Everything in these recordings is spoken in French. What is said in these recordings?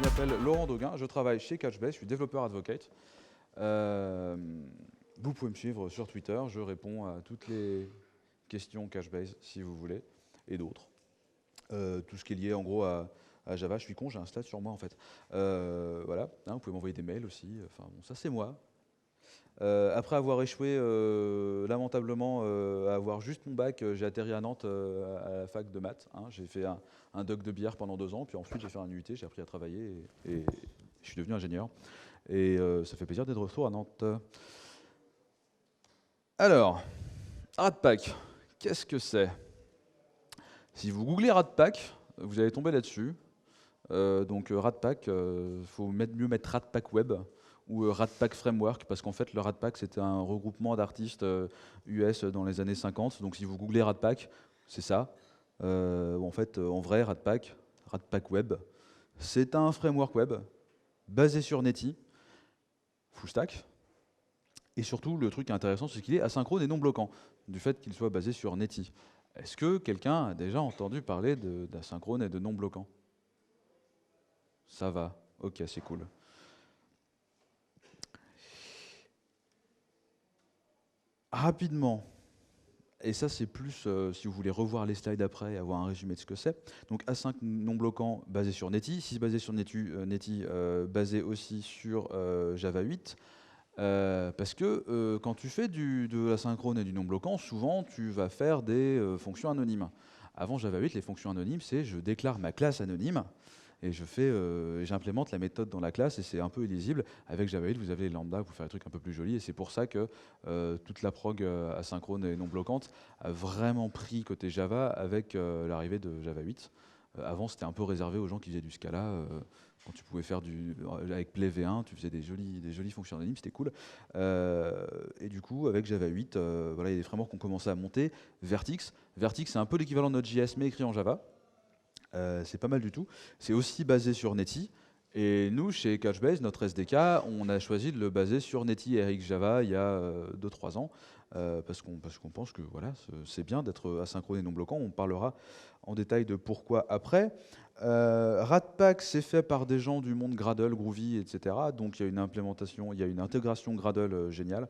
m'appelle Laurent Dauguin, je travaille chez Couchbase, je suis développeur advocate. Vous pouvez me suivre sur Twitter, je réponds à toutes les questions Couchbase si vous voulez, et d'autres. Tout ce qui est lié en gros à Java, je suis con, j'ai un stat sur moi en fait. Voilà, hein, vous pouvez m'envoyer des mails aussi, enfin bon, ça c'est moi. Après avoir échoué lamentablement à avoir juste mon bac, j'ai atterri à Nantes à la fac de maths. Hein. J'ai fait un doc de bière pendant 2 ans, puis ensuite j'ai fait un UT, j'ai appris à travailler et je suis devenu ingénieur. Et ça fait plaisir d'être de retour à Nantes. Alors, Ratpack, qu'est-ce que c'est? Si vous googlez Ratpack, vous allez tomber là-dessus. Donc Ratpack, faut mieux mettre Ratpack Web ou Ratpack Framework, parce qu'en fait le Ratpack c'était un regroupement d'artistes US dans les années 50. Donc si vous googlez Ratpack, c'est ça. En fait, en vrai, Ratpack Web, c'est un framework web basé sur Netty, full stack. Et surtout, le truc intéressant, c'est qu'il est asynchrone et non bloquant, du fait qu'il soit basé sur Netty. Est-ce que quelqu'un a déjà entendu parler d'asynchrone et de non bloquant? Ça va, ok, c'est cool. Rapidement, et ça c'est plus si vous voulez revoir les slides après et avoir un résumé de ce que c'est. Donc async non bloquant basé sur Netty, si basé sur Netty, basé aussi sur Java 8. Parce que quand tu fais de l'asynchrone et du non bloquant, souvent tu vas faire des fonctions anonymes. Avant Java 8, les fonctions anonymes, c'est je déclare ma classe anonyme et j'implémente la méthode dans la classe et c'est un peu illisible. Avec Java 8, vous avez les lambda pour faire des trucs un peu plus jolis et c'est pour ça que toute la prog asynchrone et non bloquante a vraiment pris côté Java avec l'arrivée de Java 8. Avant, c'était un peu réservé aux gens qui faisaient du Scala. Quand tu pouvais faire avec Play V1, tu faisais des jolies fonctions anonymes, c'était cool. Et du coup, avec Java 8, voilà, il y a des frameworks qui ont commencé à monter. Vertix, c'est un peu l'équivalent de Node.js, mais écrit en Java. C'est pas mal du tout. C'est aussi basé sur Netty. Et nous, chez Couchbase, notre SDK, on a choisi de le baser sur Netty et RxJava il y a 2-3 ans, parce qu'on pense que voilà, c'est bien d'être asynchrone et non bloquant. On parlera en détail de pourquoi après. Ratpack, c'est fait par des gens du monde Gradle, Groovy, etc. Donc il y a une implémentation, il y a une intégration Gradle géniale.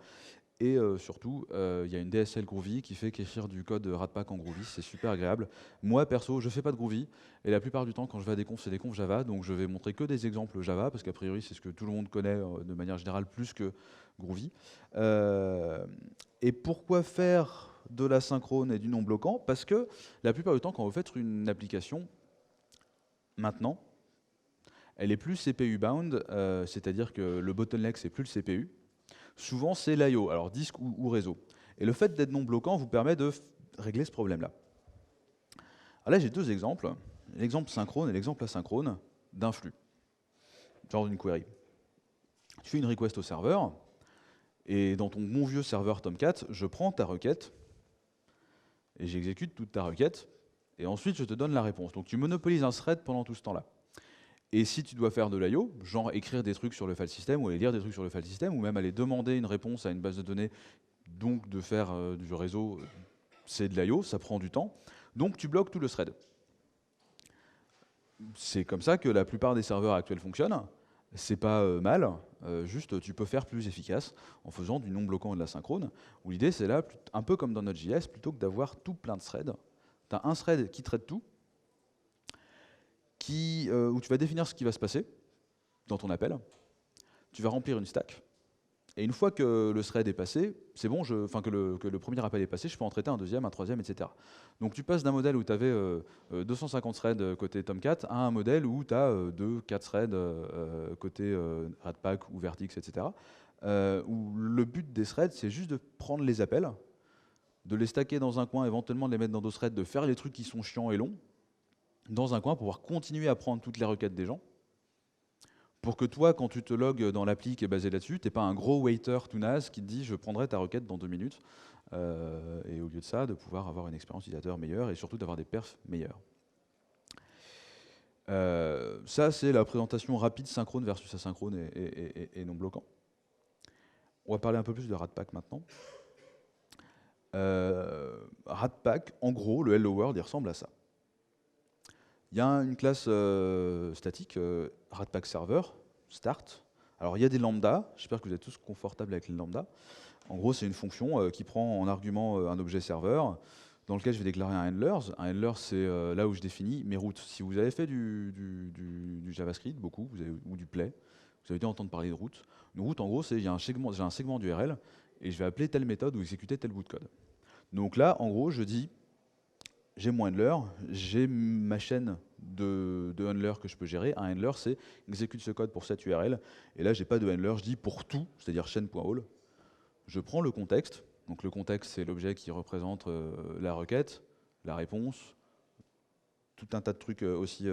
Et surtout, il y a une DSL Groovy qui fait qu'écrire du code Ratpack en Groovy, c'est super agréable. Moi, perso, je fais pas de Groovy, et la plupart du temps, quand je vais à des confs, c'est des confs Java, donc je vais montrer que des exemples Java, parce qu'a priori, c'est ce que tout le monde connaît de manière générale, plus que Groovy. Et pourquoi faire de l'asynchrone et du non-bloquant? Parce que la plupart du temps, quand vous faites une application, maintenant, elle est plus CPU-bound, c'est-à-dire que le bottleneck, c'est plus le CPU, souvent, c'est l'IO, alors disque ou réseau. Et le fait d'être non bloquant vous permet de régler ce problème-là. Alors là, j'ai 2 exemples, l'exemple synchrone et l'exemple asynchrone d'un flux, genre d'une query. Tu fais une request au serveur, et dans ton bon vieux serveur Tomcat, je prends ta requête, et j'exécute toute ta requête, et ensuite je te donne la réponse. Donc tu monopolises un thread pendant tout ce temps-là. Et si tu dois faire de l'IO, genre écrire des trucs sur le file system, ou aller lire des trucs sur le file system, ou même aller demander une réponse à une base de données, donc de faire du réseau, c'est de l'IO, ça prend du temps, donc tu bloques tout le thread. C'est comme ça que la plupart des serveurs actuels fonctionnent, c'est pas mal, juste tu peux faire plus efficace en faisant du non bloquant et de l'asynchrone, où l'idée c'est là, un peu comme dans Node.js, plutôt que d'avoir tout plein de threads, tu as un thread qui traite tout, où tu vas définir ce qui va se passer dans ton appel, tu vas remplir une stack, et une fois que le thread est passé, c'est bon, que le premier appel est passé, je peux en traiter un deuxième, un troisième, etc. Donc tu passes d'un modèle où tu avais 250 threads côté Tomcat à un modèle où tu as 2-4 threads côté Ratpack ou Vertix, etc. Où le but des threads, c'est juste de prendre les appels, de les stacker dans un coin, éventuellement de les mettre dans d'autres threads, de faire les trucs qui sont chiants et longs, dans un coin pour pouvoir continuer à prendre toutes les requêtes des gens, pour que toi, quand tu te logs dans l'appli qui est basée là-dessus, tu n'aies pas un gros waiter tout naze qui te dit je prendrai ta requête dans 2 minutes. Et au lieu de ça, de pouvoir avoir une expérience utilisateur meilleure et surtout d'avoir des perfs meilleurs. Ça, c'est la présentation rapide synchrone versus asynchrone et non bloquant. On va parler un peu plus de Ratpack maintenant. Ratpack, en gros, le Hello World, il ressemble à ça. Il y a une classe statique, Ratpack Server, start. Alors il y a des lambdas, j'espère que vous êtes tous confortables avec les lambdas. En gros, c'est une fonction qui prend en argument un objet serveur dans lequel je vais déclarer un handlers. Un handler, c'est là où je définis mes routes. Si vous avez fait du JavaScript, beaucoup, ou du Play, vous avez dû entendre parler de route. Une route, en gros, c'est j'ai un segment d'URL et je vais appeler telle méthode ou exécuter tel bout de code. Donc là, en gros, je dis, j'ai mon handler, j'ai ma chaîne de handler que je peux gérer. Un handler, c'est exécute ce code pour cette URL. Et là, j'ai pas de handler, je dis pour tout, c'est-à-dire chaîne.all. Je prends le contexte. Donc le contexte, c'est l'objet qui représente la requête, la réponse, tout un tas de trucs aussi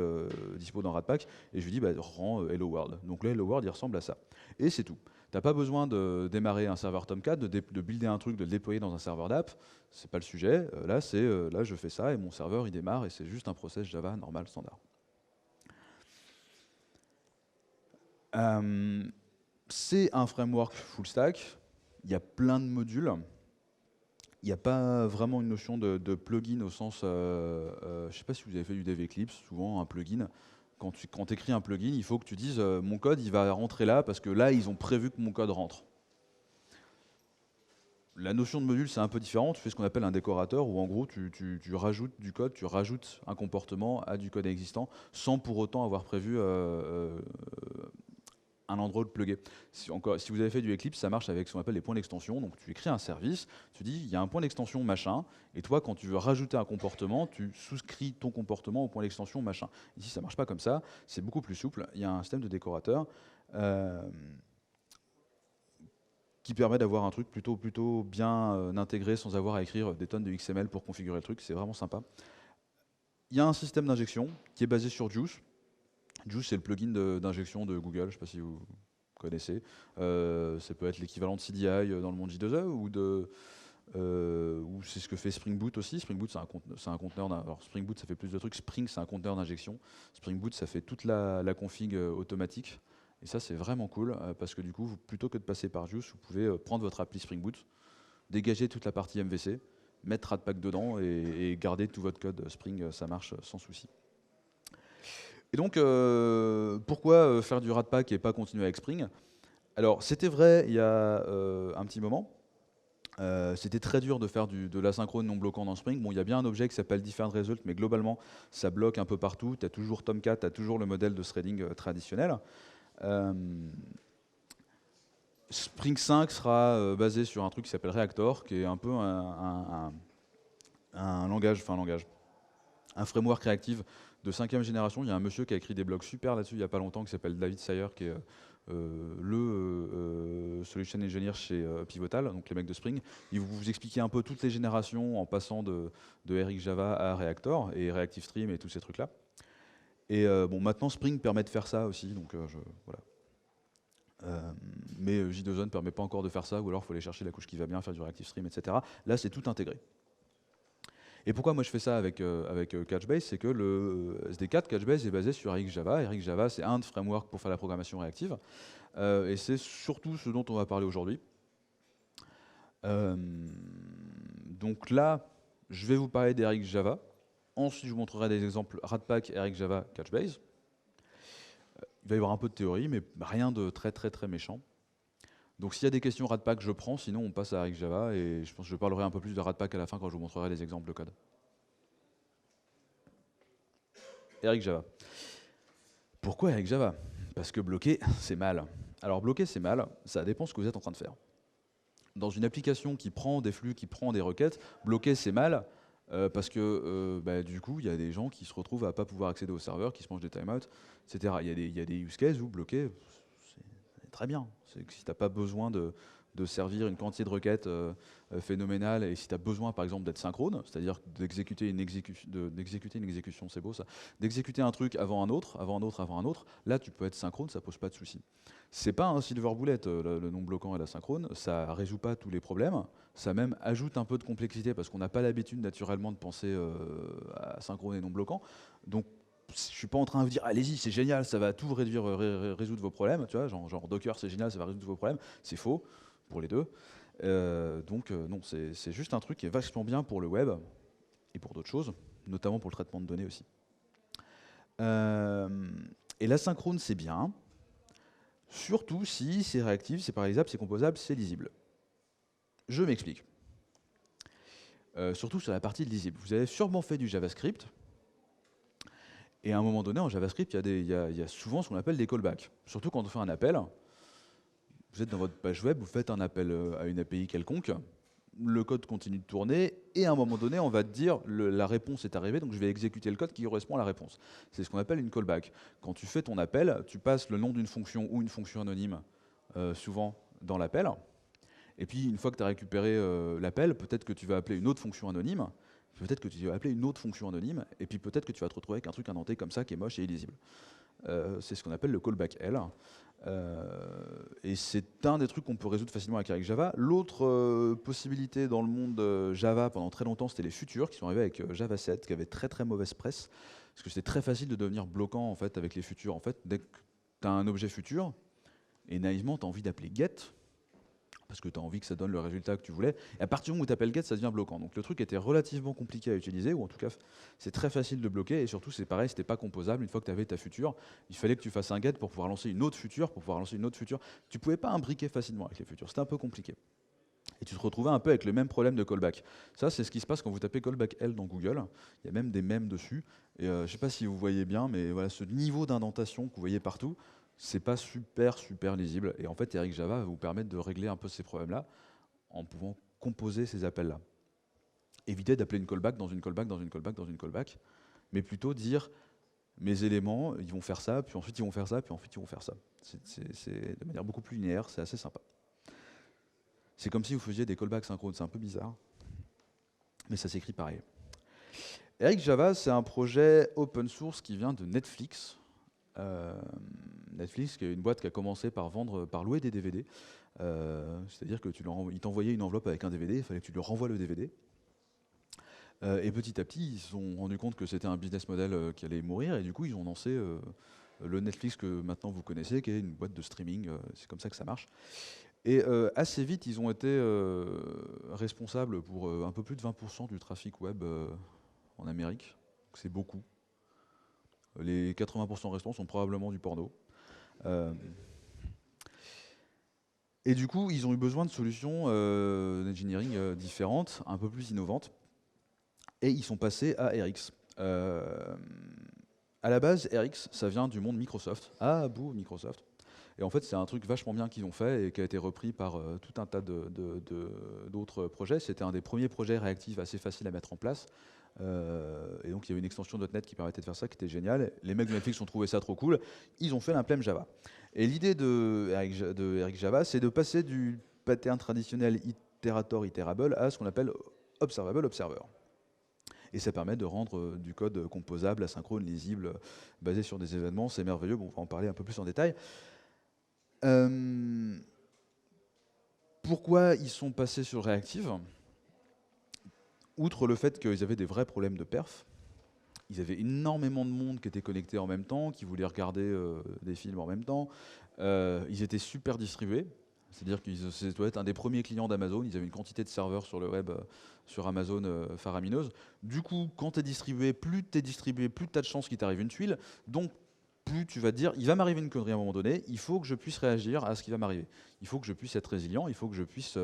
dispo dans Ratpack, et je lui dis bah, rends Hello World. Donc le Hello World, il ressemble à ça. Et c'est tout. Tu n'as pas besoin de démarrer un serveur Tomcat, de builder un truc, de le déployer dans un serveur d'app. C'est pas le sujet. Là, je fais ça et mon serveur il démarre et c'est juste un process Java normal standard. C'est un framework full stack. Il y a plein de modules. Il n'y a pas vraiment une notion de plugin au sens... je ne sais pas si vous avez fait du dev Eclipse, souvent un plugin. Quand tu écris un plugin, il faut que tu dises mon code il va rentrer là parce que là ils ont prévu que mon code rentre. La notion de module c'est un peu différent, tu fais ce qu'on appelle un décorateur où en gros tu rajoutes du code, tu rajoutes un comportement à du code existant sans pour autant avoir prévu un endroit où le plugger. Si vous avez fait du Eclipse, ça marche avec ce qu'on appelle les points d'extension. Donc tu écris un service, tu dis il y a un point d'extension machin, et toi quand tu veux rajouter un comportement, tu souscris ton comportement au point d'extension machin. Ici ça marche pas comme ça, c'est beaucoup plus souple. Il y a un système de décorateur qui permet d'avoir un truc plutôt bien intégré sans avoir à écrire des tonnes de XML pour configurer le truc, c'est vraiment sympa. Il y a un système d'injection qui est basé sur Juice. Juice, c'est le plugin d'injection de Google, je ne sais pas si vous connaissez. Ça peut être l'équivalent de CDI dans le monde J2E ou c'est ce que fait Spring Boot aussi. Spring Boot, c'est un conteneur. Alors Spring Boot, ça fait plus de trucs. Spring, c'est un conteneur d'injection. Spring Boot, ça fait toute la config automatique. Et ça, c'est vraiment cool parce que du coup, plutôt que de passer par Juice, vous pouvez prendre votre appli Spring Boot, dégager toute la partie MVC, mettre Ratpack dedans et garder tout votre code Spring, ça marche sans souci. Et donc, pourquoi faire du Ratpack et pas continuer avec Spring? Alors, c'était vrai il y a un petit moment. C'était très dur de faire de l'asynchrone non bloquant dans Spring. Bon, il y a bien un objet qui s'appelle different result, mais globalement, ça bloque un peu partout. Tu as toujours Tomcat, tu as toujours le modèle de threading traditionnel. Spring 5 sera basé sur un truc qui s'appelle Reactor, qui est un peu un framework réactif de 5e génération. Il y a un monsieur qui a écrit des blogs super là-dessus il n'y a pas longtemps, qui s'appelle David Sayer, qui est le solution engineer chez Pivotal, donc les mecs de Spring. Il vous expliquer un peu toutes les générations en passant de RxJava à Reactor et Reactive Stream et tous ces trucs-là. Et bon, maintenant Spring permet de faire ça aussi, donc voilà. Mais J2E ne permet pas encore de faire ça, ou alors il faut aller chercher la couche qui va bien, faire du Reactive Stream, etc. Là, c'est tout intégré. Et pourquoi moi je fais ça avec Couchbase? C'est que le SDK de Couchbase est basé sur RxJava. RxJava, c'est un framework pour faire la programmation réactive. Et c'est surtout ce dont on va parler aujourd'hui. Donc là, je vais vous parler d'RxJava. Ensuite, je vous montrerai des exemples Ratpack, RxJava, Couchbase. Il va y avoir un peu de théorie, mais rien de très méchant. Donc s'il y a des questions Ratpack, je prends, sinon on passe à RxJava, et je pense que je parlerai un peu plus de Ratpack à la fin quand je vous montrerai les exemples de code. RxJava. Pourquoi RxJava? Parce que bloquer, c'est mal. Alors bloquer, c'est mal, ça dépend ce que vous êtes en train de faire. Dans une application qui prend des flux, qui prend des requêtes, bloquer, c'est mal, parce que du coup, il y a des gens qui se retrouvent à ne pas pouvoir accéder au serveur, qui se mangent des timeouts, etc. Il y a des use cases où bloquer, c'est très bien. C'est que si tu n'as pas besoin de servir une quantité de requêtes phénoménale, et si tu as besoin par exemple d'être synchrone, c'est-à-dire d'exécuter une exécution, c'est beau ça, d'exécuter un truc avant un autre, là tu peux être synchrone, ça pose pas de souci. C'est pas un silver bullet, le non bloquant et la synchrone, ça résout pas tous les problèmes, ça même ajoute un peu de complexité parce qu'on n'a pas l'habitude naturellement de penser à synchrone et non bloquant. Donc je suis pas en train de vous dire allez-y, c'est génial, ça va tout résoudre vos problèmes, tu vois, genre Docker c'est génial, ça va résoudre vos problèmes, c'est faux pour les deux. Non, c'est juste un truc qui est vachement bien pour le web et pour d'autres choses, notamment pour le traitement de données aussi. Et l'asynchrone, c'est bien, surtout si c'est réactif, c'est parallélisable, c'est composable, c'est lisible. Je m'explique. Surtout sur la partie lisible. Vous avez sûrement fait du JavaScript, et à un moment donné, en JavaScript, il y a souvent ce qu'on appelle des callbacks. Surtout quand on fait un appel, vous êtes dans votre page web, vous faites un appel à une API quelconque, le code continue de tourner, et à un moment donné, on va te dire la réponse est arrivée, donc je vais exécuter le code qui correspond à la réponse. C'est ce qu'on appelle une callback. Quand tu fais ton appel, tu passes le nom d'une fonction ou une fonction anonyme, souvent dans l'appel, et puis une fois que tu as récupéré l'appel, peut-être que tu vas appeler une autre fonction anonyme, peut-être que tu vas appeler une autre fonction anonyme, et puis peut-être que tu vas te retrouver avec un truc indenté comme ça qui est moche et illisible. C'est ce qu'on appelle le callback L. Et c'est un des trucs qu'on peut résoudre facilement avec Java. L'autre possibilité dans le monde Java pendant très longtemps, c'était les futurs qui sont arrivés avec Java 7, qui avait très très mauvaise presse, parce que c'était très facile de devenir bloquant en fait, avec les futurs. En fait, dès que tu as un objet futur, et naïvement, tu as envie d'appeler get, parce que tu as envie que ça donne le résultat que tu voulais. Et à partir du moment où tu appelles get, ça devient bloquant. Donc le truc était relativement compliqué à utiliser, ou en tout cas, c'est très facile de bloquer. Et surtout, c'est pareil, c'était pas composable. Une fois que tu avais ta future, il fallait que tu fasses un get pour pouvoir lancer une autre future, pour pouvoir lancer une autre future. Tu pouvais pas imbriquer facilement avec les futures. C'était un peu compliqué. Et tu te retrouvais un peu avec le même problème de callback. Ça, c'est ce qui se passe quand vous tapez callback L dans Google. Il y a même des mèmes dessus. Et je sais pas si vous voyez bien, mais voilà, ce niveau d'indentation que vous voyez partout, c'est pas super lisible. Et en fait, Eric Java va vous permettre de régler un peu ces problèmes-là en pouvant composer ces appels-là. Éviter d'appeler une callback dans une callback dans une callback dans une callback, mais plutôt dire mes éléments, ils vont faire ça, puis ensuite ils vont faire ça, puis ensuite ils vont faire ça. C'est de manière beaucoup plus linéaire, c'est assez sympa. C'est comme si vous faisiez des callbacks synchrones, c'est un peu bizarre, mais ça s'écrit pareil. Eric Java, c'est un projet open source qui vient de Netflix. Netflix, qui est une boîte qui a commencé par louer des DVD. C'est-à-dire que il t'envoyait une enveloppe avec un DVD, il fallait que tu lui renvoies le DVD. Et petit à petit, ils se sont rendus compte que c'était un business model qui allait mourir, et du coup, ils ont lancé le Netflix que maintenant vous connaissez, qui est une boîte de streaming. C'est comme ça que ça marche. Et assez vite, ils ont été responsables pour un peu plus de 20% du trafic web en Amérique. C'est beaucoup. Les 80% restants sont probablement du porno. Et du coup, ils ont eu besoin de solutions d'engineering différentes, un peu plus innovantes. Et ils sont passés à RX. À la base, RX, ça vient du monde Microsoft. Ah, bouh, Microsoft. Et en fait, c'est un truc vachement bien qu'ils ont fait et qui a été repris par tout un tas d'autres projets. C'était un des premiers projets réactifs assez faciles à mettre en place. Et donc, il y avait une extension .NET qui permettait de faire ça, qui était géniale. Les mecs de Netflix ont trouvé ça trop cool. Ils ont fait l'implème Java. Et l'idée de Eric Java, c'est de passer du pattern traditionnel itérator iterable à ce qu'on appelle observable observer. Et ça permet de rendre du code composable, asynchrone, lisible, basé sur des événements. C'est merveilleux. Bon, on va en parler un peu plus en détail. Pourquoi ils sont passés sur Reactive? Outre le fait qu'ils avaient des vrais problèmes de perf, ils avaient énormément de monde qui était connecté en même temps, qui voulait regarder des films en même temps. Ils étaient super distribués, c'est-à-dire qu'ils ça doit être un des premiers clients d'Amazon. Ils avaient une quantité de serveurs sur le web, sur Amazon faramineuse. Du coup, quand tu es distribué, plus tu as de chances qu'il t'arrive une tuile. Donc, plus tu vas te dire, il va m'arriver une connerie à un moment donné, il faut que je puisse réagir à ce qui va m'arriver. Il faut que je puisse être résilient, il faut que je puisse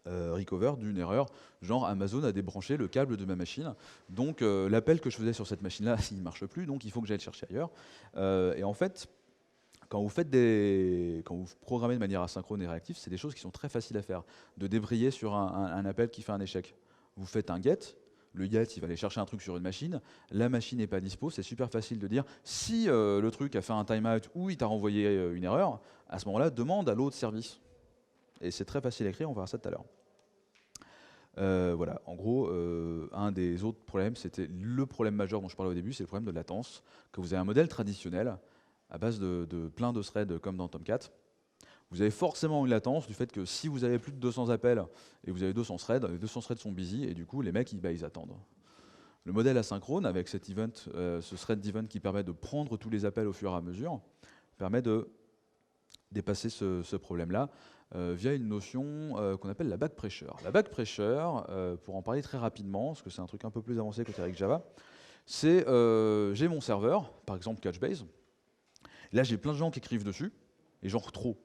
recover d'une erreur, genre Amazon a débranché le câble de ma machine, donc l'appel que je faisais sur cette machine-là, il ne marche plus, donc il faut que j'aille le chercher ailleurs. Et en fait, quand vous programmez de manière asynchrone et réactive, c'est des choses qui sont très faciles à faire, de débrayer sur un appel qui fait un échec. Vous faites un get, le get, il va aller chercher un truc sur une machine, la machine n'est pas dispo, c'est super facile de dire, si le truc a fait un timeout ou il t'a renvoyé une erreur, à ce moment-là, demande à l'autre service. Et c'est très facile à écrire, on verra ça tout à l'heure. Voilà, en gros, un des autres problèmes, c'était le problème majeur dont je parlais au début, c'est le problème de latence, que vous avez un modèle traditionnel à base de plein de threads comme dans Tomcat. Vous avez forcément une latence du fait que si vous avez plus de 200 appels et vous avez 200 threads, les 200 threads sont busy et du coup les mecs ils attendent. Le modèle asynchrone avec cet event, ce thread d'event qui permet de prendre tous les appels au fur et à mesure, permet de dépasser ce problème-là via une notion qu'on appelle la back pressure. La back pressure, pour en parler très rapidement, parce que c'est un truc un peu plus avancé que avec Java, C'est, j'ai mon serveur, par exemple Couchbase. Là, j'ai plein de gens qui écrivent dessus, et genre trop.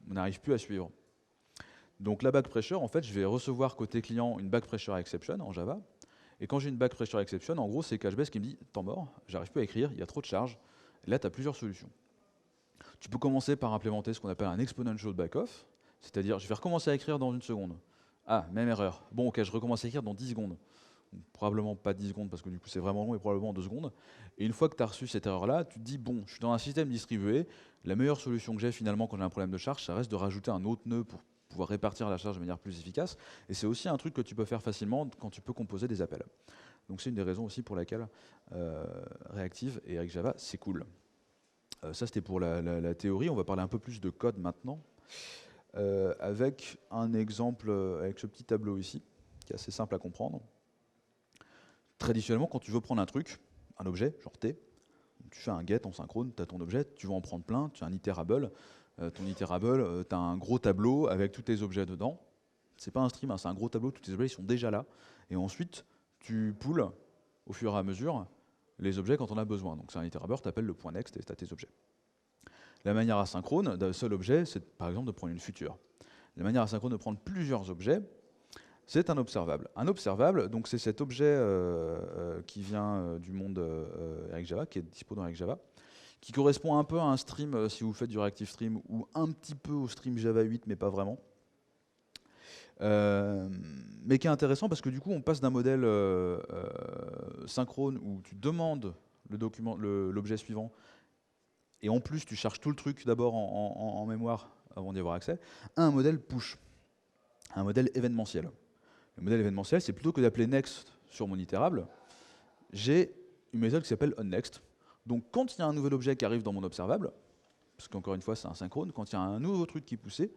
On n'arrive plus à suivre. Donc la back pressure, en fait, je vais recevoir côté client une back pressure exception en Java. Et quand j'ai une back pressure exception, en gros, c'est Couchbase qui me dit « temps mort, j'arrive plus à écrire, il y a trop de charges ». Là, tu as plusieurs solutions. Tu peux commencer par implémenter ce qu'on appelle un exponential backoff, c'est-à-dire je vais recommencer à écrire dans une seconde. Ah, même erreur. Bon, ok, je recommence à écrire dans 10 secondes. Probablement pas 10 secondes parce que du coup c'est vraiment long, et probablement 2 secondes. Et une fois que tu as reçu cette erreur-là, tu te dis bon, je suis dans un système distribué, la meilleure solution que j'ai finalement quand j'ai un problème de charge, ça reste de rajouter un autre nœud pour pouvoir répartir la charge de manière plus efficace. Et c'est aussi un truc que tu peux faire facilement quand tu peux composer des appels. Donc c'est une des raisons aussi pour laquelle Reactive et avec Java, c'est cool. Ça c'était pour la théorie, on va parler un peu plus de code maintenant, avec un exemple, avec ce petit tableau ici, qui est assez simple à comprendre. Traditionnellement, quand tu veux prendre un truc, un objet, genre T, tu fais un get en synchrone, tu as ton objet, tu veux en prendre plein, tu as un itérable, ton itérable, tu as un gros tableau avec tous tes objets dedans. C'est pas un stream, hein, c'est un gros tableau, tous tes objets ils sont déjà là. Et ensuite, tu poules au fur et à mesure les objets quand on a besoin. Donc c'est un itérable, tu appelles le point next et tu as tes objets. La manière asynchrone d'un seul objet, c'est par exemple de prendre une future. La manière asynchrone de prendre plusieurs objets, c'est un observable. Un observable, donc c'est cet objet qui vient du monde avec Java, qui est dispo dans avec Java, qui correspond un peu à un stream si vous faites du Reactive Stream, ou un petit peu au stream Java 8, mais pas vraiment. Mais qui est intéressant parce que du coup, on passe d'un modèle synchrone où tu demandes l'objet suivant, et en plus tu charges tout le truc d'abord en mémoire avant d'y avoir accès, à un modèle push, un modèle événementiel. Le modèle événementiel, c'est plutôt que d'appeler next sur mon itérable, j'ai une méthode qui s'appelle onNext. Donc quand il y a un nouvel objet qui arrive dans mon observable, parce qu'encore une fois c'est un synchrone, quand il y a un nouveau truc qui est poussé,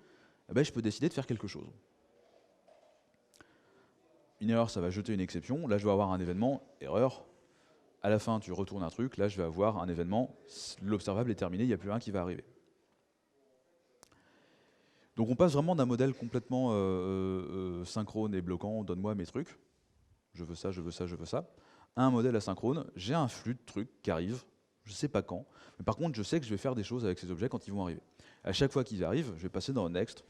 eh ben, je peux décider de faire quelque chose. Une erreur, ça va jeter une exception. Là, je vais avoir un événement, erreur. À la fin, tu retournes un truc. Là, je vais avoir un événement. L'observable est terminé, il n'y a plus rien qui va arriver. Donc, on passe vraiment d'un modèle complètement synchrone et bloquant. Donne-moi mes trucs. Je veux ça, je veux ça, je veux ça. À un modèle asynchrone. J'ai un flux de trucs qui arrivent. Je ne sais pas quand. Mais par contre, je sais que je vais faire des choses avec ces objets quand ils vont arriver. À chaque fois qu'ils arrivent, je vais passer dans next.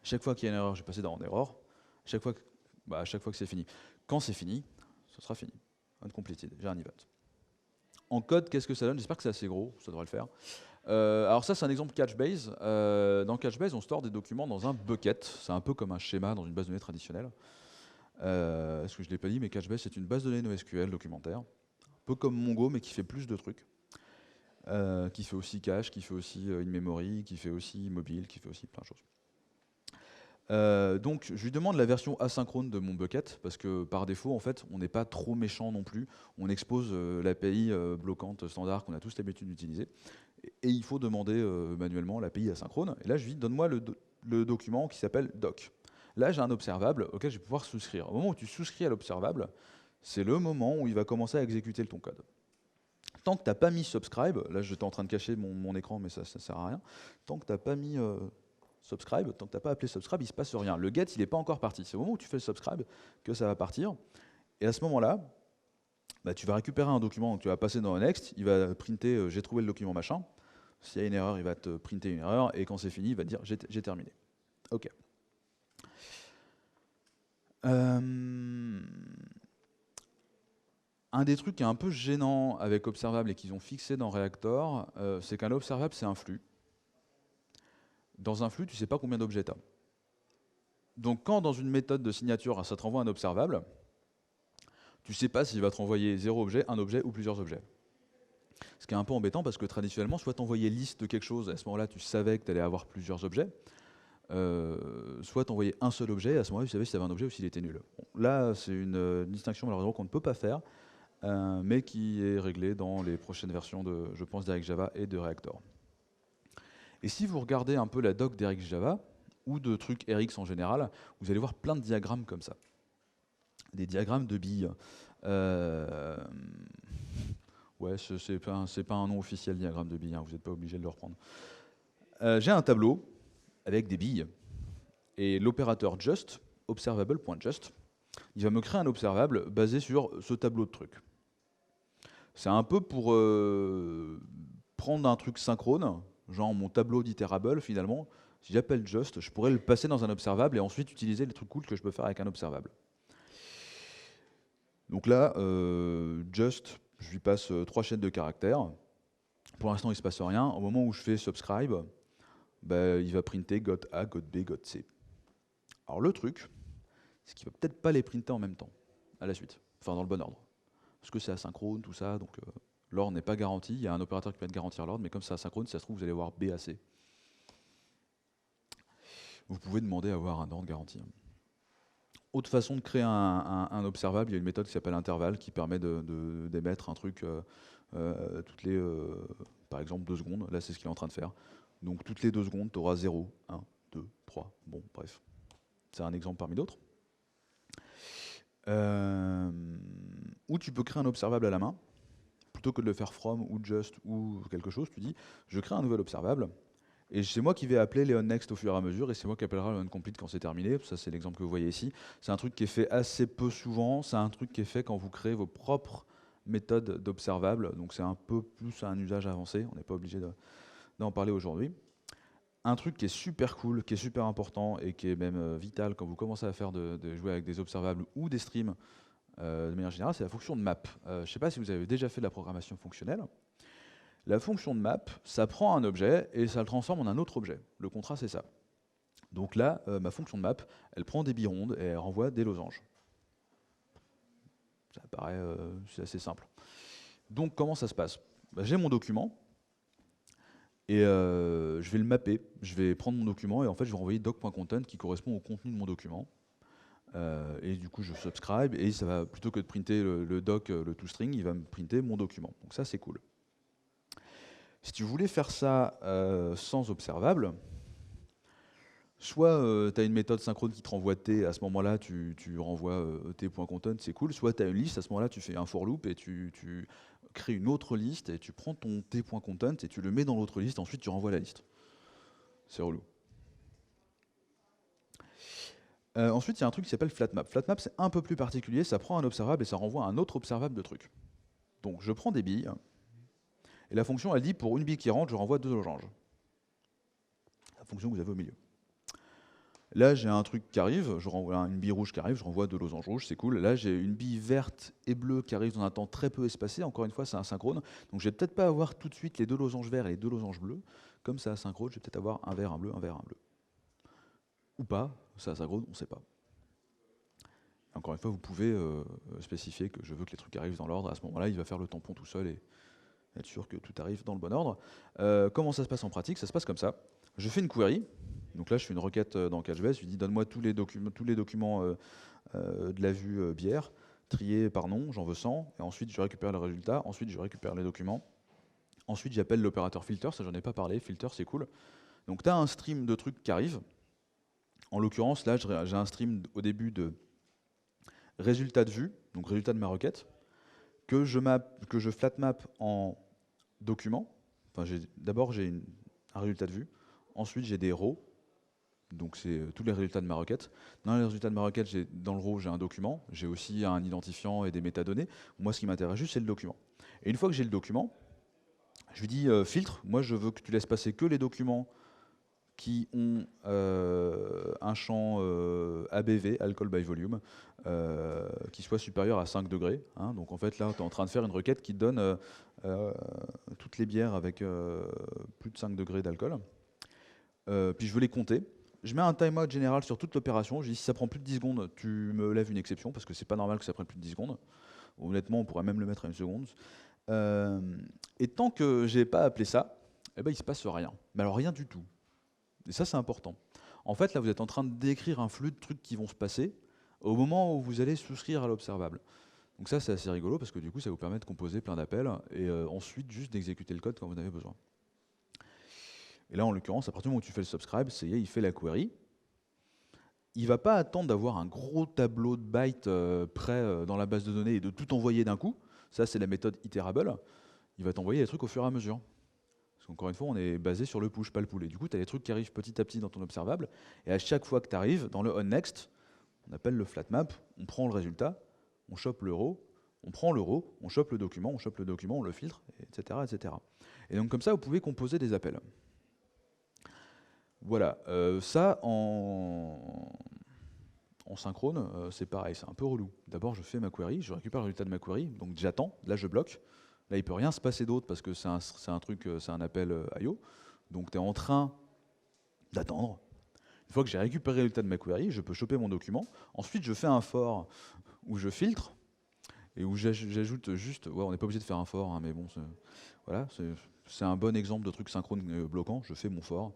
À chaque fois qu'il y a une erreur, je vais passer dans error. À chaque fois que c'est fini. Quand c'est fini, ce sera fini. Uncompleted, j'ai un event. En code, qu'est-ce que ça donne? J'espère que c'est assez gros, ça devrait le faire. Alors ça, c'est un exemple Couchbase. Dans Couchbase, on store des documents dans un bucket. C'est un peu comme un schéma dans une base de données traditionnelle. Est-ce que je ne l'ai pas dit, mais Couchbase, c'est une base de données NoSQL documentaire. Un peu comme Mongo, mais qui fait plus de trucs. Qui fait aussi cache, qui fait aussi in-memory, qui fait aussi mobile, qui fait aussi plein de choses. Donc je lui demande la version asynchrone de mon bucket, parce que par défaut, en fait, on n'est pas trop méchant non plus. On expose l'API bloquante standard qu'on a tous l'habitude d'utiliser. Et il faut demander manuellement l'API asynchrone. Et là, je lui dis, donne-moi le document qui s'appelle doc. Là, j'ai un observable auquel je vais pouvoir souscrire. Au moment où tu souscris à l'observable, c'est le moment où il va commencer à exécuter ton code. Tant que tu n'as pas mis subscribe, là j'étais en train de cacher mon écran, mais ça ne sert à rien. Tant que tu n'as pas mis subscribe, tant que tu n'as pas appelé subscribe, il ne se passe rien. Le get, il n'est pas encore parti. C'est au moment où tu fais le subscribe que ça va partir. Et à ce moment-là, bah, tu vas récupérer un document que tu vas passer dans un next, il va printer j'ai trouvé le document machin. S'il y a une erreur, il va te printer une erreur, et quand c'est fini, il va te dire j'ai terminé. OK. Un des trucs qui est un peu gênant avec Observable et qu'ils ont fixé dans Reactor, c'est qu'un observable, c'est un flux. Dans un flux, tu ne sais pas combien d'objets tu as. Donc quand dans une méthode de signature, ça te renvoie un observable, tu ne sais pas s'il va te renvoyer 0 objet, 1 objet ou plusieurs objets. Ce qui est un peu embêtant parce que traditionnellement, soit t'envoyais liste de quelque chose, à ce moment-là, tu savais que tu allais avoir plusieurs objets, soit t'envoyais un seul objet, à ce moment-là, tu savais si tu avais un objet ou s'il était nul. Bon, là, c'est une distinction malheureusement qu'on ne peut pas faire, mais qui est réglée dans les prochaines versions de, je pense, d'Eric Java et de Reactor. Et si vous regardez un peu la doc d'Eric Java, ou de trucs RX en général, vous allez voir plein de diagrammes comme ça. Des diagrammes de billes. Ouais, c'est pas un nom officiel, diagramme de billes, hein, vous n'êtes pas obligé de le reprendre. J'ai un tableau avec des billes, et l'opérateur just, observable.just, il va me créer un observable basé sur ce tableau de trucs. C'est un peu pour prendre un truc synchrone, genre mon tableau d'iterable finalement. Si j'appelle just, je pourrais le passer dans un observable et ensuite utiliser les trucs cool que je peux faire avec un observable. Donc là, just, je lui passe 3 chaînes de caractères. Pour l'instant, il ne se passe rien. Au moment où je fais subscribe, bah, il va printer got A, got B, got C. Alors le truc, c'est qu'il ne va peut-être pas les printer en même temps, à la suite, enfin dans le bon ordre. Parce que c'est asynchrone, tout ça, donc l'ordre n'est pas garanti. Il y a un opérateur qui peut garantir l'ordre, mais comme c'est asynchrone, si ça se trouve, vous allez voir B à C. Vous pouvez demander à avoir un ordre garanti. Autre façon de créer un observable, il y a une méthode qui s'appelle intervalle qui permet d'émettre un truc toutes les, par exemple, 2 secondes. Là, c'est ce qu'il est en train de faire. Donc, toutes les 2 secondes, tu auras 0, 1, 2, 3. Bon, bref. C'est un exemple parmi d'autres. Ou tu peux créer un observable à la main. Plutôt que de le faire from ou just ou quelque chose, tu dis, je crée un nouvel observable. Et c'est moi qui vais appeler les onNext au fur et à mesure, et c'est moi qui appellera le onComplete quand c'est terminé. Ça, c'est l'exemple que vous voyez ici. C'est un truc qui est fait assez peu souvent. C'est un truc qui est fait quand vous créez vos propres méthodes d'observables. Donc c'est un peu plus un usage avancé. On n'est pas obligé d'en parler aujourd'hui. Un truc qui est super cool, qui est super important et qui est même vital quand vous commencez à faire de jouer avec des observables ou des streams de manière générale, c'est la fonction de map. Je ne sais pas si vous avez déjà fait de la programmation fonctionnelle. La fonction de map, ça prend un objet et ça le transforme en un autre objet. Le contrat, c'est ça. Donc là, ma fonction de map, elle prend des birondes et elle renvoie des losanges. Ça paraît c'est assez simple. Donc comment ça se passe? J'ai mon document et je vais le mapper. Je vais prendre mon document et en fait, je vais renvoyer doc.content qui correspond au contenu de mon document. Et du coup, je subscribe et ça va, plutôt que de printer le doc, le toString, il va me printer mon document. Donc ça, c'est cool. Si tu voulais faire ça sans observable, soit tu as une méthode synchrone qui te renvoie T, à ce moment-là tu renvoies T.content, c'est cool, soit tu as une liste, à ce moment-là tu fais un for loop et tu crées une autre liste et tu prends ton T.content et tu le mets dans l'autre liste, ensuite tu renvoies la liste. C'est relou. Ensuite, il y a un truc qui s'appelle flatmap. Flatmap, c'est un peu plus particulier, ça prend un observable et ça renvoie un autre observable de truc. Donc je prends des billes, et la fonction, elle dit, pour une bille qui rentre, je renvoie 2 losanges. La fonction que vous avez au milieu. Là, j'ai un truc qui arrive, je renvoie une bille rouge qui arrive, je renvoie 2 losanges rouges, c'est cool. Là, j'ai une bille verte et bleue qui arrive dans un temps très peu espacé. Encore une fois, c'est asynchrone. Donc, je vais peut-être pas avoir tout de suite les 2 losanges verts et les 2 losanges bleus. Comme c'est asynchrone, je vais peut-être avoir un vert, un bleu, un vert, un bleu. Ou pas, c'est asynchrone, on ne sait pas. Encore une fois, vous pouvez spécifier que je veux que les trucs arrivent dans l'ordre. À ce moment-là, il va faire le tampon tout seul et être sûr que tout arrive dans le bon ordre. Comment ça se passe en pratique? Ça se passe comme ça. Je fais une query. Donc là, je fais une requête dans CatchBase. Je lui dis, donne-moi tous les documents de la vue bière, triés par nom, j'en veux 100. Et ensuite, je récupère le résultat. Ensuite, je récupère les documents. Ensuite, j'appelle l'opérateur filter. Ça, j'en ai pas parlé. Filter, c'est cool. Donc, tu as un stream de trucs qui arrivent. En l'occurrence, là, j'ai un stream au début de résultat de vue, donc résultat de ma requête, que je flatmap en document. Enfin, d'abord, j'ai un résultat de vue. Ensuite, j'ai des rows. Donc, c'est tous les résultats de ma requête. Dans les résultats de ma requête, dans le row, j'ai un document. J'ai aussi un identifiant et des métadonnées. Moi, ce qui m'intéresse juste, c'est le document. Et une fois que j'ai le document, je lui dis filtre. Moi, je veux que tu laisses passer que les documents qui ont un champ ABV, Alcohol by Volume, qui soit supérieur à 5 degrés. Hein. Donc en fait, là, tu es en train de faire une requête qui te donne toutes les bières avec plus de 5 degrés d'alcool. Puis je veux les compter. Je mets un timeout général sur toute l'opération. Je dis si ça prend plus de 10 secondes, tu me lèves une exception, parce que c'est pas normal que ça prenne plus de 10 secondes. Honnêtement, on pourrait même le mettre à 1 seconde. Et tant que j'ai pas appelé ça, eh ben, il se passe rien. Mais alors rien du tout. Et ça, c'est important. En fait, là, vous êtes en train de décrire un flux de trucs qui vont se passer au moment où vous allez souscrire à l'observable. Donc ça, c'est assez rigolo parce que du coup, ça vous permet de composer plein d'appels et ensuite juste d'exécuter le code quand vous en avez besoin. Et là, en l'occurrence, à partir du moment où tu fais le subscribe, il fait la query. Il ne va pas attendre d'avoir un gros tableau de bytes prêt dans la base de données et de tout envoyer d'un coup. Ça, c'est la méthode iterable. Il va t'envoyer les trucs au fur et à mesure. Encore une fois, on est basé sur le push, pas le pull. Et du coup, tu as des trucs qui arrivent petit à petit dans ton observable. Et à chaque fois que tu arrives, dans le onNext, on appelle le flatmap, on prend le résultat, on chope le row, On prend l'euro, on chope le document, on le filtre, etc., etc. Et donc comme ça, vous pouvez composer des appels. Voilà, ça en synchrone, c'est pareil, c'est un peu relou. D'abord, je fais ma query, je récupère le résultat de ma query, donc j'attends, là je bloque. Là, il peut rien se passer d'autre parce que c'est un truc, c'est un appel IO. Donc tu es en train d'attendre. Une fois que j'ai récupéré le résultat de ma query, je peux choper mon document. Ensuite, je fais un for où je filtre et où j'ajoute juste. Ouais, on n'est pas obligé de faire un for, hein, mais bon, voilà, c'est un bon exemple de truc synchrone bloquant. Je fais mon for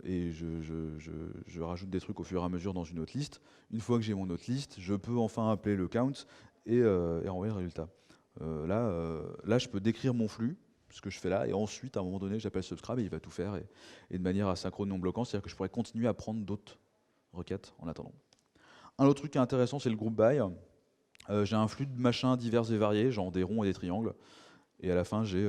et je rajoute des trucs au fur et à mesure dans une autre liste. Une fois que j'ai mon autre liste, je peux enfin appeler le count et renvoyer le résultat. Là, je peux décrire mon flux, ce que je fais là, et ensuite, à un moment donné, j'appelle subscribe et il va tout faire, et de manière asynchrone non bloquant, c'est-à-dire que je pourrais continuer à prendre d'autres requêtes en attendant. Un autre truc qui est intéressant, c'est le group by. J'ai un flux de machins divers et variés, genre des ronds et des triangles, et à la fin, j'ai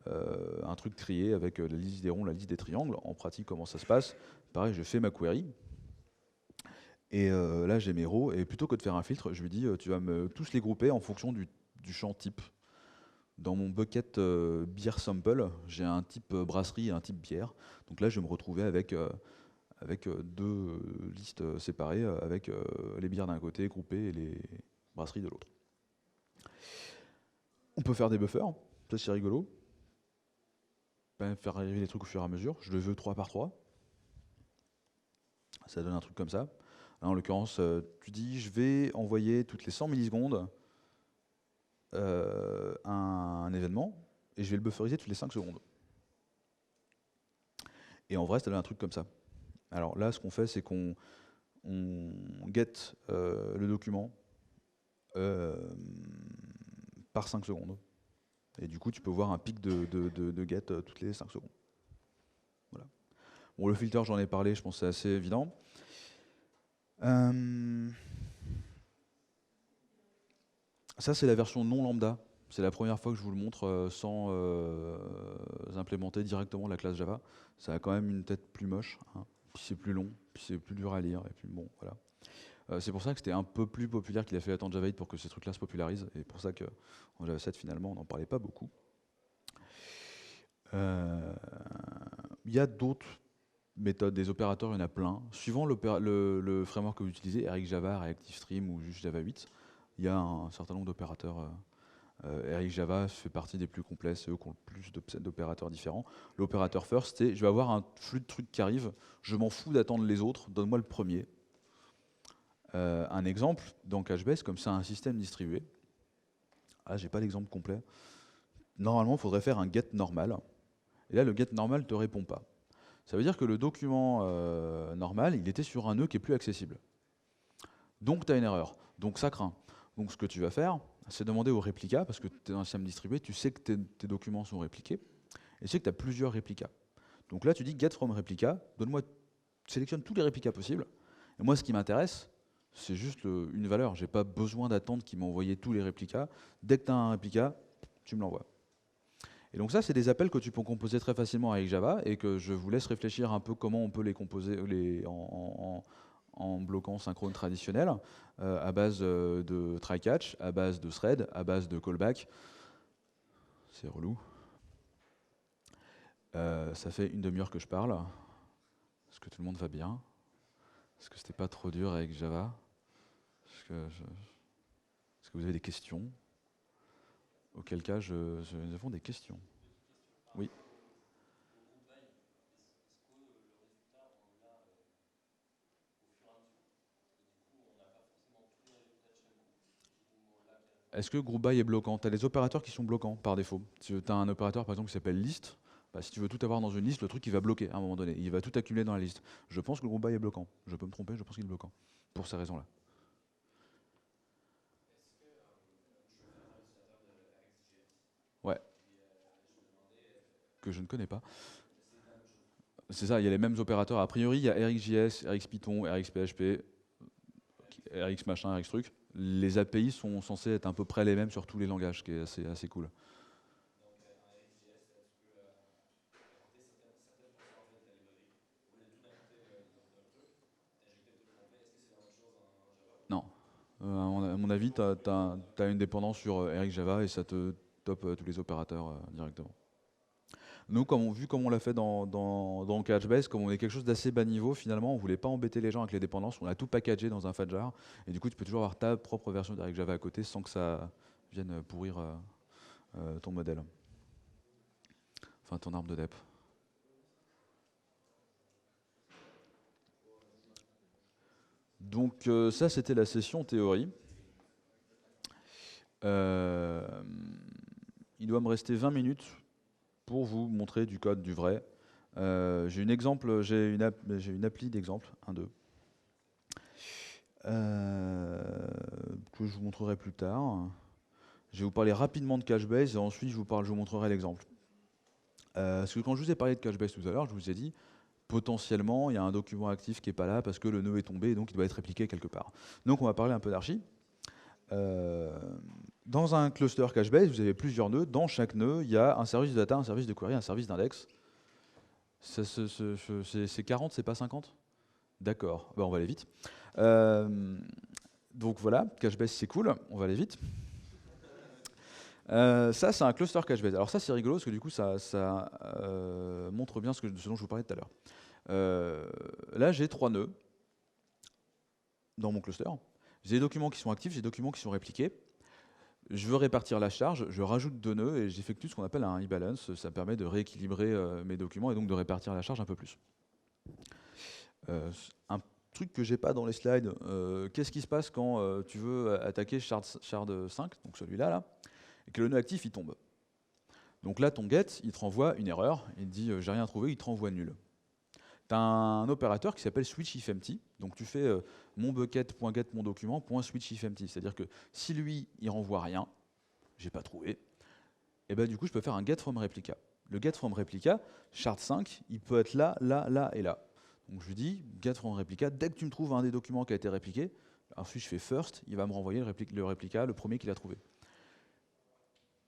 un truc trié avec la liste des ronds, la liste des triangles. En pratique, comment ça se passe? Pareil, je fais ma query, et là, j'ai mes rows, et plutôt que de faire un filtre, je lui dis, tu vas tous les grouper en fonction du champ type. Dans mon bucket beer sample, j'ai un type brasserie et un type bière. Donc là, je vais me retrouver avec deux listes séparées, avec les bières d'un côté groupées et les brasseries de l'autre. On peut faire des buffers, ça c'est rigolo. Faire arriver les trucs au fur et à mesure. Je le veux 3 par 3. Ça donne un truc comme ça. Là, en l'occurrence, tu dis, je vais envoyer toutes les 100 millisecondes un événement, et je vais le bufferiser toutes les 5 secondes. Et en vrai, ça donne un truc comme ça. Alors là, ce qu'on fait, c'est qu'on get le document par 5 secondes. Et du coup, tu peux voir un pic de get toutes les 5 secondes. Voilà. Bon, le filter, j'en ai parlé, je pense que c'est assez évident. Ça, c'est la version non lambda. C'est la première fois que je vous le montre sans implémenter directement la classe Java. Ça a quand même une tête plus moche, hein. Puis c'est plus long, puis c'est plus dur à lire, et puis bon, voilà. C'est pour ça que c'était un peu plus populaire qu'il a fait attendre Java 8 pour que ces trucs-là se popularisent, et pour ça qu'en Java 7, finalement, on n'en parlait pas beaucoup. Il y a d'autres méthodes, des opérateurs, il y en a plein. Suivant le framework que vous utilisez, RxJava, ReactiveStream ou juste Java 8, il y a un certain nombre d'opérateurs. RxJava fait partie des plus complets, c'est eux qui ont le plus d'opérateurs différents. L'opérateur first, c'est je vais avoir un flux de trucs qui arrivent, je m'en fous d'attendre les autres, donne-moi le premier. Un exemple, dans Couchbase, comme c'est un système distribué, j'ai pas l'exemple complet. Normalement, il faudrait faire un get normal. Et là, le get normal ne te répond pas. Ça veut dire que le document normal, il était sur un nœud qui est plus accessible. Donc, tu as une erreur. Donc, ça craint. Donc, ce que tu vas faire, c'est demander au réplica, parce que tu es dans un système distribué, tu sais que tes documents sont répliqués, et tu sais que tu as plusieurs réplicas. Donc là, tu dis get from replica, sélectionne tous les réplicas possibles. Et moi, ce qui m'intéresse, c'est juste une valeur. J'ai pas besoin d'attendre qu'il m'envoie tous les réplicas. Dès que tu as un réplica, tu me l'envoies. Et donc ça, c'est des appels que tu peux composer très facilement avec Java, et que je vous laisse réfléchir un peu comment on peut les composer en bloquant synchrone traditionnel, à base de try-catch, à base de thread, à base de callback. C'est relou. Ça fait une demi-heure que je parle. Est-ce que tout le monde va bien? Est-ce que c'était pas trop dur avec Java? Est-ce que vous avez des questions? Auquel cas, nous avons des questions. Oui. Est-ce que group by est bloquant? Tu as des opérateurs qui sont bloquants par défaut. Tu as un opérateur par exemple qui s'appelle list. Si tu veux tout avoir dans une liste, le truc il va bloquer à un moment donné. Il va tout accumuler dans la liste. Je pense que le group by est bloquant. Je peux me tromper, je pense qu'il est bloquant. Pour ces raisons-là. Ouais. Que je ne connais pas. C'est ça, il y a les mêmes opérateurs. A priori, il y a RxJS, RxPython, RxPHP, Rx machin, Rx truc. Les API sont censés être à peu près les mêmes sur tous les langages, ce qui est assez cool. Non. À mon avis, tu as une dépendance sur Eric Java et ça te top tous les opérateurs directement. Nous, vu comme on l'a fait dans Couchbase, comme on est quelque chose d'assez bas niveau, finalement, on ne voulait pas embêter les gens avec les dépendances, on a tout packagé dans un Fadjar, et du coup, tu peux toujours avoir ta propre version d'Eric Java à côté sans que ça vienne pourrir ton modèle. Enfin, ton arbre de dep. Donc ça, c'était la session théorie. Il doit me rester 20 minutes pour vous montrer du code, du vrai. J'ai une appli d'exemple, 1, 2, que je vous montrerai plus tard. Je vais vous parler rapidement de Couchbase et ensuite je vous montrerai l'exemple. Parce que quand je vous ai parlé de Couchbase tout à l'heure, je vous ai dit potentiellement il y a un document actif qui n'est pas là parce que le nœud est tombé et donc il doit être répliqué quelque part. Donc on va parler un peu d'archi. Dans un cluster Couchbase, vous avez plusieurs nœuds. Dans chaque nœud, il y a un service de data, un service de query, un service d'index. C'est 40, c'est pas 50? D'accord, on va aller vite. Donc voilà, Couchbase c'est cool, on va aller vite. Ça c'est un cluster Couchbase. Alors ça c'est rigolo parce que du coup ça montre bien ce dont je vous parlais tout à l'heure. Là j'ai 3 nœuds dans mon cluster. J'ai des documents qui sont actifs, j'ai des documents qui sont répliqués. Je veux répartir la charge, je rajoute 2 nœuds et j'effectue ce qu'on appelle un e-balance. Ça permet de rééquilibrer mes documents et donc de répartir la charge un peu plus. Un truc que j'ai pas dans les slides, qu'est-ce qui se passe quand tu veux attaquer shard 5, donc celui-là, là, et que le nœud actif il tombe. Donc là, ton get, il te renvoie une erreur, il te dit j'ai rien trouvé, il te renvoie nul. Tu as un opérateur qui s'appelle switch-if-empty, donc tu fais mon bucket.get mon document .switch-if-empty, c'est-à-dire que si lui, il renvoie rien, j'ai pas trouvé, et ben du coup, je peux faire un get from replica. Le get from replica, shard 5, il peut être là, là, là et là. Donc je lui dis, get from replica, dès que tu me trouves un des documents qui a été répliqué, ensuite je fais first, il va me renvoyer le replica, le premier qu'il a trouvé.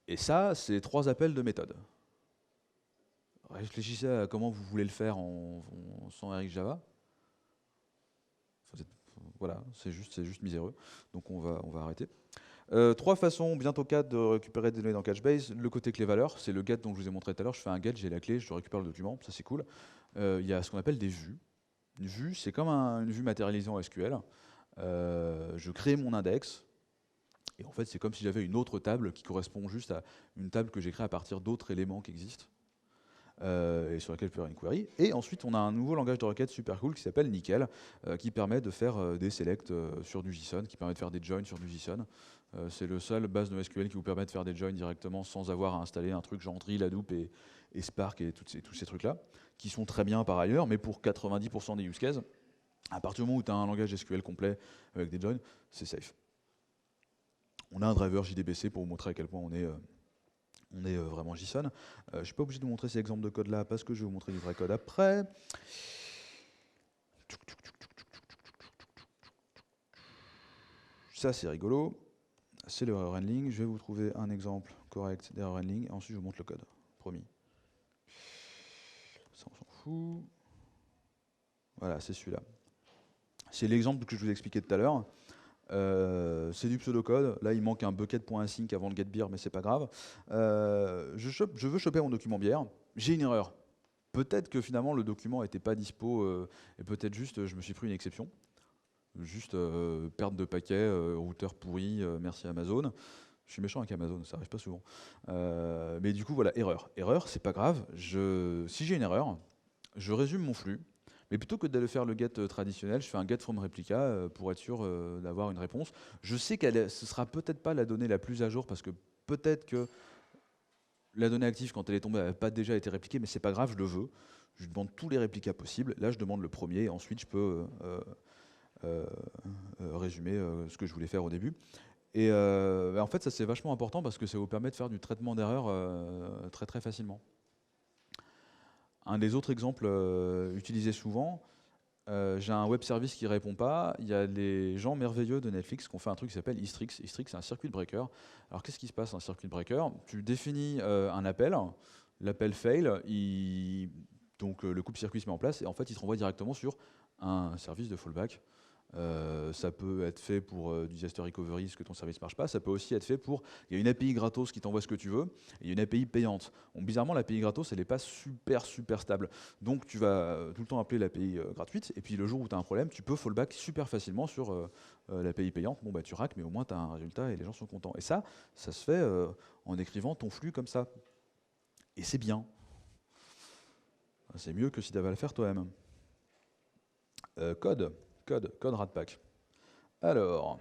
Et ça, c'est 3 appels de méthode. Réfléchissez à comment vous voulez le faire sans Eric Java. Voilà, c'est juste miséreux. Donc on va arrêter. 3 façons, bientôt 4, de récupérer des données dans Couchbase. Le côté clé-valeur, c'est le get dont je vous ai montré tout à l'heure. Je fais un get, j'ai la clé, je récupère le document, ça c'est cool. Il y a ce qu'on appelle des vues. Une vue, c'est comme une vue matérialisée en SQL. Je crée mon index. Et en fait, c'est comme si j'avais une autre table qui correspond juste à une table que j'ai créée à partir d'autres éléments qui existent. Et sur laquelle je peux faire une query. Et ensuite, on a un nouveau langage de requête super cool qui s'appelle Nickel, qui permet de faire des selects sur du JSON, qui permet de faire des joins sur du JSON. C'est le seul base de SQL qui vous permet de faire des joins directement sans avoir à installer un truc genre Drill, Hadoop et Spark et tous ces trucs-là, qui sont très bien par ailleurs, mais pour 90% des use cases, à partir du moment où tu as un langage SQL complet avec des joins, c'est safe. On a un driver JDBC pour vous montrer à quel point on est vraiment JSON. Je ne suis pas obligé de vous montrer ces exemples de code là parce que je vais vous montrer du vrai code après. Ça c'est rigolo. C'est l'error handling. Je vais vous trouver un exemple correct d'error handling et ensuite je vous montre le code. Promis. Ça on s'en fout. Voilà, c'est celui-là. C'est l'exemple que je vous ai expliqué tout à l'heure. C'est du pseudocode. Là, il manque un bucket.async avant le getBeer, mais c'est pas grave. Je veux choper mon document bière. J'ai une erreur. Peut-être que finalement le document n'était pas dispo et peut-être juste je me suis pris une exception. Juste perte de paquet, routeur pourri, merci Amazon. Je suis méchant avec Amazon, ça arrive pas souvent. Mais du coup, voilà, erreur. Erreur, c'est pas grave. Si j'ai une erreur, je résume mon flux. Mais plutôt que d'aller faire le get traditionnel, je fais un get from replica pour être sûr d'avoir une réponse. Je sais que ce sera peut-être pas la donnée la plus à jour parce que peut-être que la donnée active, quand elle est tombée, elle n'a pas déjà été répliquée, mais c'est pas grave, je le veux. Je demande tous les réplicas possibles. Là, je demande le premier, et ensuite je peux résumer ce que je voulais faire au début. Et en fait, ça c'est vachement important parce que ça vous permet de faire du traitement d'erreurs très très facilement. Un des autres exemples utilisés souvent, j'ai un web service qui ne répond pas. Il y a les gens merveilleux de Netflix qui ont fait un truc qui s'appelle Istrix. Istrix, c'est un circuit breaker. Alors, qu'est-ce qui se passe dans un circuit breaker? Tu définis un appel, l'appel fail, donc le coupe-circuit se met en place et en fait, il te renvoie directement sur un service de fallback Ça peut être fait pour du disaster recovery, ce que ton service ne marche pas. Ça peut aussi être fait pour... Il y a une API gratos qui t'envoie ce que tu veux, et il y a une API payante. Bon, bizarrement, l'API gratos, elle n'est pas super stable. Donc tu vas tout le temps appeler l'API gratuite, et puis le jour où tu as un problème, tu peux fallback super facilement sur l'API payante. Bon, bah tu rack, mais au moins tu as un résultat et les gens sont contents. Et ça se fait en écrivant ton flux comme ça. Et c'est bien. C'est mieux que si tu avais à le faire toi-même. Code Ratpack. Alors,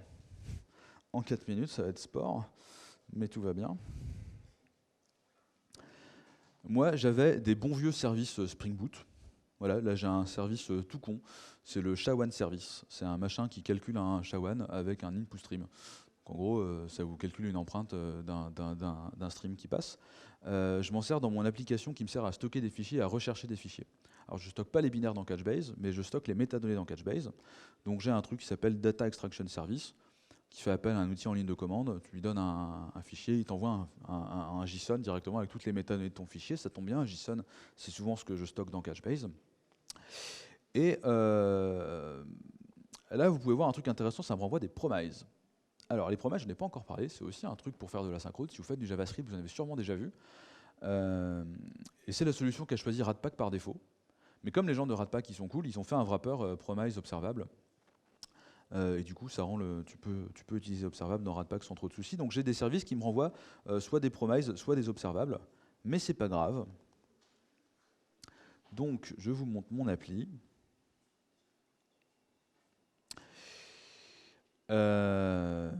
en 4 minutes, ça va être sport, mais tout va bien. Moi, j'avais des bons vieux services Spring Boot. Voilà, là j'ai un service tout con, c'est le SHA-1 service. C'est un machin qui calcule un SHA-1 avec un input stream. Donc, en gros, ça vous calcule une empreinte d'un stream qui passe. Je m'en sers dans mon application qui me sert à stocker des fichiers, à rechercher des fichiers. Alors je ne stocke pas les binaires dans Couchbase, mais je stocke les métadonnées dans Couchbase. Donc j'ai un truc qui s'appelle Data Extraction Service, qui fait appel à un outil en ligne de commande. Tu lui donnes un fichier, il t'envoie un JSON directement avec toutes les métadonnées de ton fichier. Ça tombe bien, un JSON, c'est souvent ce que je stocke dans Couchbase. Et là, vous pouvez voir un truc intéressant, ça me renvoie des promises. Alors les promises, je n'ai pas encore parlé, c'est aussi un truc pour faire de la synchrone. Si vous faites du JavaScript, vous en avez sûrement déjà vu. Et c'est la solution qu'a choisi Ratpack par défaut. Mais comme les gens de Ratpack ils sont cool, ils ont fait un wrapper promise observable. Et du coup, ça rend tu peux utiliser observable dans Ratpack sans trop de soucis. Donc j'ai des services qui me renvoient soit des promises, soit des observables. Mais c'est pas grave. Donc je vous montre mon appli. On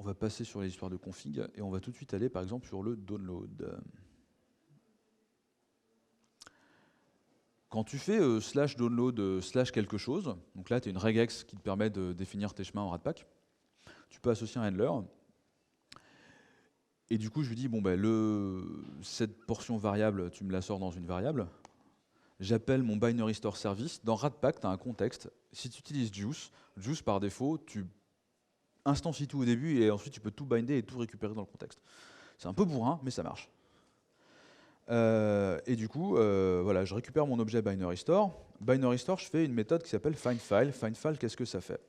va passer sur les histoires de config et on va tout de suite aller par exemple sur le download. Quand tu fais slash download slash quelque chose, donc là tu as une regex qui te permet de définir tes chemins en Ratpack, tu peux associer un handler. Et du coup je lui dis, bon ben cette portion variable, tu me la sors dans une variable. J'appelle mon binary store service. Dans Ratpack, tu as un contexte. Si tu utilises Juice par défaut, tu instancies tout au début et ensuite tu peux tout binder et tout récupérer dans le contexte. C'est un peu bourrin, mais ça marche. Et du coup, voilà, je récupère mon objet binary store. Binary store, je fais une méthode qui s'appelle findFile. FindFile, qu'est-ce que ça fait?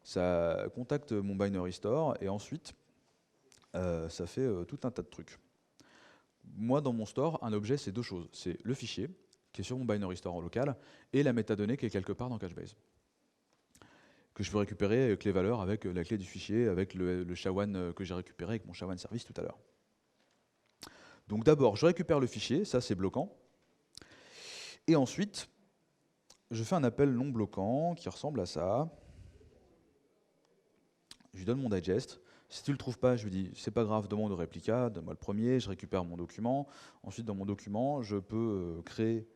Ça contacte mon binary store et ensuite, ça fait tout un tas de trucs. Moi, dans mon store, un objet, c'est deux choses. C'est le fichier, qui est sur mon binary store en local, et la métadonnée qui est quelque part dans Couchbase, que je peux récupérer avec les valeurs, avec la clé du fichier, avec le SHA-1 que j'ai récupéré avec mon SHA-1 service tout à l'heure. Donc d'abord, je récupère le fichier, ça c'est bloquant. Et ensuite, je fais un appel non bloquant qui ressemble à ça. Je lui donne mon digest. Si tu ne le trouves pas, je lui dis, c'est pas grave, demande au réplica, donne-moi le premier, je récupère mon document. Ensuite, dans mon document, je peux créer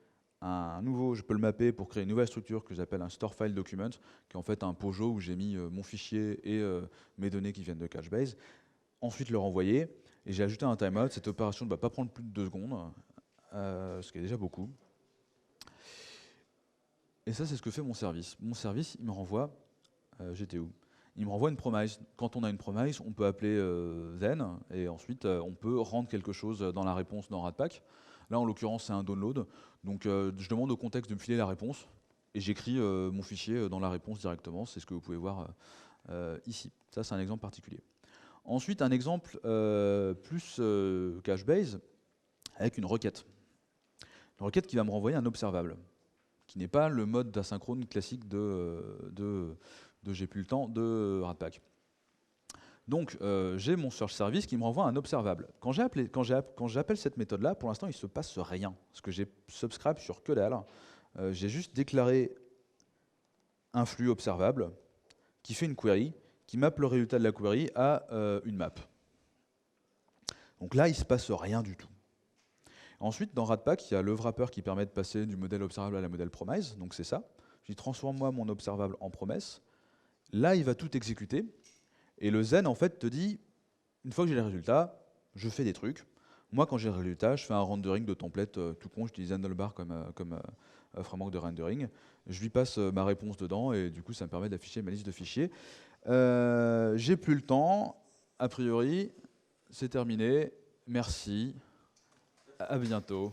je peux le mapper pour créer une nouvelle structure que j'appelle un store file document, qui est en fait un POJO où j'ai mis mon fichier et mes données qui viennent de Couchbase. Ensuite, le renvoyer. Et j'ai ajouté un timeout. Cette opération ne va pas prendre plus de 2 secondes, ce qui est déjà beaucoup. Et ça, c'est ce que fait mon service. Mon service, il me renvoie, j'étais où? Il me renvoie une promise. Quand on a une promise, on peut appeler then, et ensuite, on peut rendre quelque chose dans la réponse dans Ratpack. Là, en l'occurrence, c'est un download. Donc, je demande au contexte de me filer la réponse, et j'écris mon fichier dans la réponse directement. C'est ce que vous pouvez voir ici. Ça, c'est un exemple particulier. Ensuite, un exemple plus Couchbase avec une requête. Une requête qui va me renvoyer un observable, qui n'est pas le mode d'asynchrone classique de j'ai plus le temps de Ratpack. Donc, j'ai mon search service qui me renvoie un observable. Quand j'appelle cette méthode-là, pour l'instant, il ne se passe rien, parce que j'ai subscribe sur que dalle. J'ai juste déclaré un flux observable qui fait une query, qui mappe le résultat de la query à une map. Donc là, il ne se passe rien du tout. Ensuite, dans Ratpack, il y a le wrapper qui permet de passer du modèle observable à la modèle promise, donc c'est ça. Je dis transforme-moi mon observable en promesse. Là, il va tout exécuter. Et le Zen, en fait, te dit, une fois que j'ai les résultats, je fais des trucs. Moi, quand j'ai le résultat, je fais un rendering de template tout con, j'utilise Handlebar comme framework de rendering. Je lui passe ma réponse dedans, et du coup, ça me permet d'afficher ma liste de fichiers. J'ai plus le temps, a priori, c'est terminé. Merci, à bientôt.